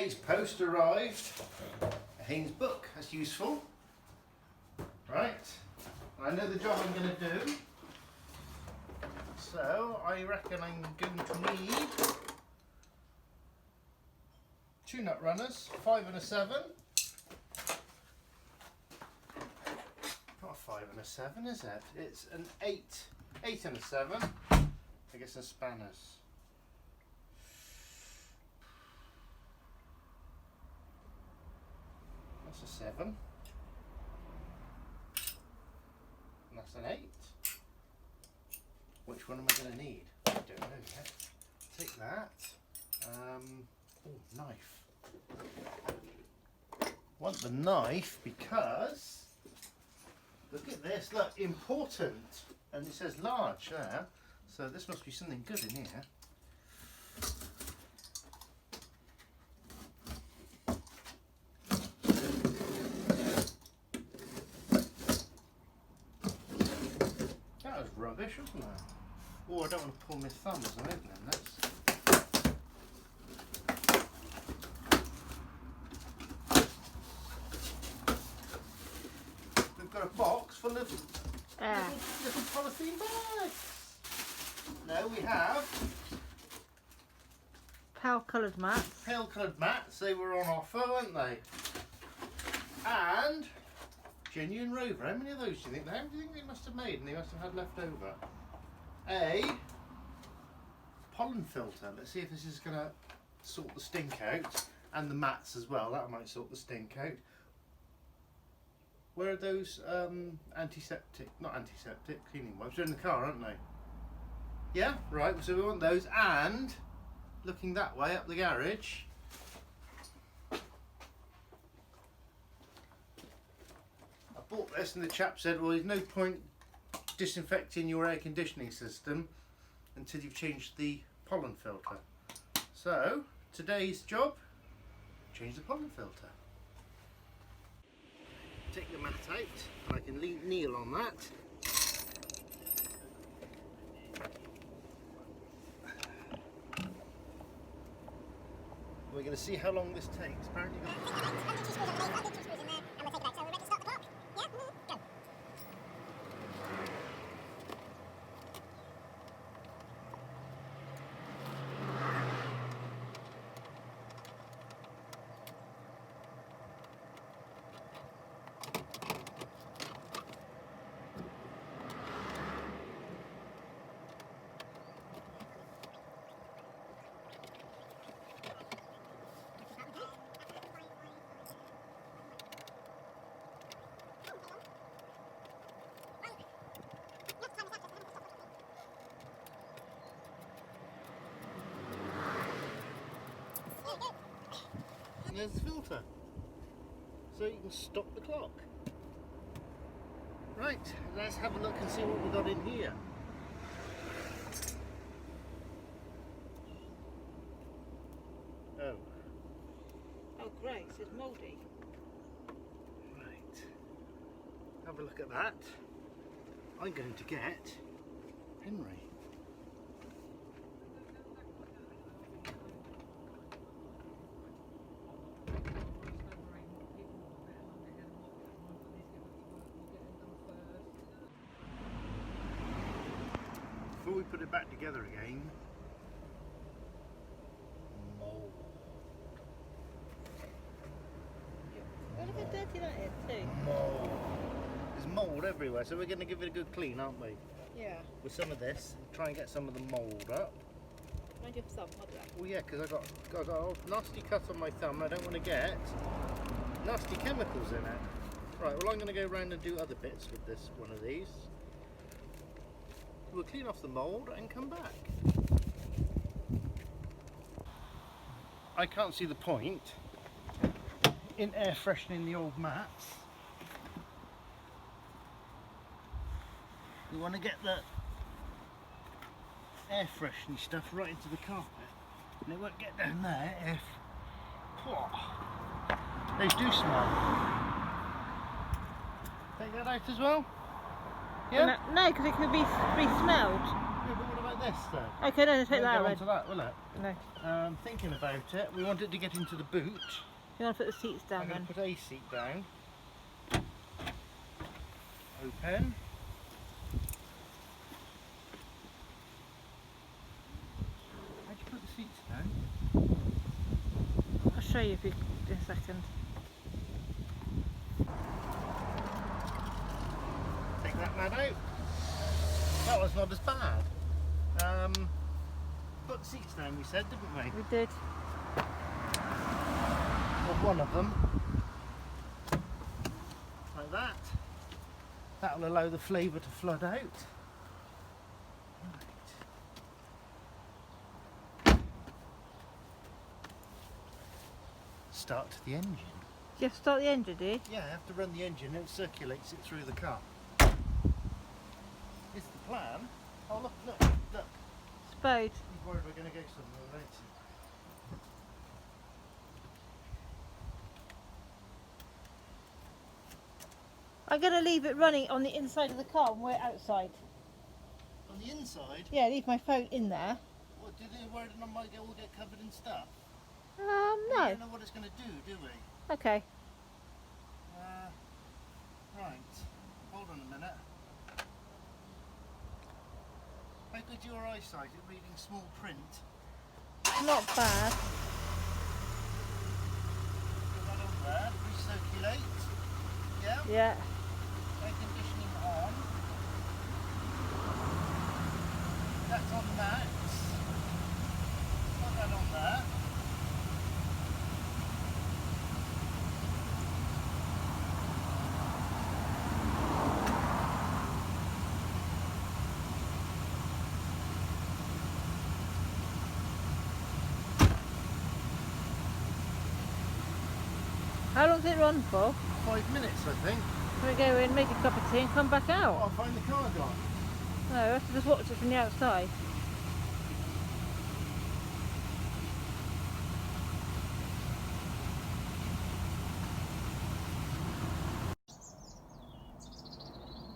today's post arrived. A Haynes book. That's useful. Right. I know the job I'm going to do. So I reckon I'm going to need 2 nut runners, 5 and a 7. Not a 5 and a 7, is it? It's an 8 and a 7. I guess some spanners. That's a 7. And that's an 8. Which one am I going to need? I don't know yet. Take that. Oh, knife. Want the knife because look at this. Look, important, and it says large there. So this must be something good in here. That was rubbish, wasn't it? Oh, I don't want to pull my thumb as I'm opening this. We've got a box full of little polythene bags. No, we have pale coloured mats. Pale coloured mats. They were on offer, weren't they? And genuine Rover. How many of those do you think? How many do you think they must have made and they must have had left over? A pollen filter. Let's see if this is going to sort the stink out. And the mats as well. That might sort the stink out. Where are those antiseptic, not antiseptic, cleaning wipes? They're in the car, aren't they? Yeah, right, so we want those, and looking that way up the garage, I bought this and the chap said, well, there's no point disinfecting your air conditioning system until you've changed the pollen filter. So, today's job, change the pollen filter. Take the mat out, and I can kneel on that. We're going to see how long this takes. Apparently, and there's the filter, so you can stop the clock. Right, let's have a look and see what we got in here. Oh. Oh great, it's mouldy. Right. Have a look at that. I'm going to get Henry. Before we put it back together again, mould. Oh, look how dirty that is too. Mould. There's mould everywhere, so we're going to give it a good clean, aren't we? Yeah. With some of this, try and get some of the mould up. Mind your thumb, I'll do that. Well, yeah, because I got a nasty cut on my thumb. I don't want to get nasty chemicals in it. Right, well, I'm going to go around and do other bits with this one of these. We'll clean off the mould and come back. I can't see the point in air freshening the old mats. We want to get the air freshening stuff right into the carpet, and it won't get down there if they do smell. Take that out as well. Yeah? No, because it could be smelled. Yeah, but what about this though. Okay, no, take Won't that go out onto that, will it? then. No. Thinking about it, we want it to get into the boot. You want to put the seats down I'm going then? to put a seat down. Open. How'd you put the seats down? I'll show you if you, in a second. Take that man out. That was not as bad. Put the seats down, we said, didn't we? We did. Or one of them. Like that. That will allow the flavour to flood out. Right. Start the engine. You have to start the engine, do you? Yeah, I have to run the engine and it circulates it through the car. It's the plan. Oh look, look, look. Spode. He's worried we're going to go somewhere later. I'm going to leave it running on the inside of the car when we're outside. On the inside? Yeah, leave my phone in there. What, do they worry that I might all get covered in stuff? We No. don't know what it's going to do we? Okay. Right. Hold on a minute. How good's your eyesight at reading small print? Not bad. Put that on there. Recirculate. Yeah? Yeah. Air conditioning on. That's on max. Put that on there. How long does it run for? 5 minutes, I think. Can we go in, make a cup of tea and come back I'll out? find the car gone. No, we have to just watch it from the outside.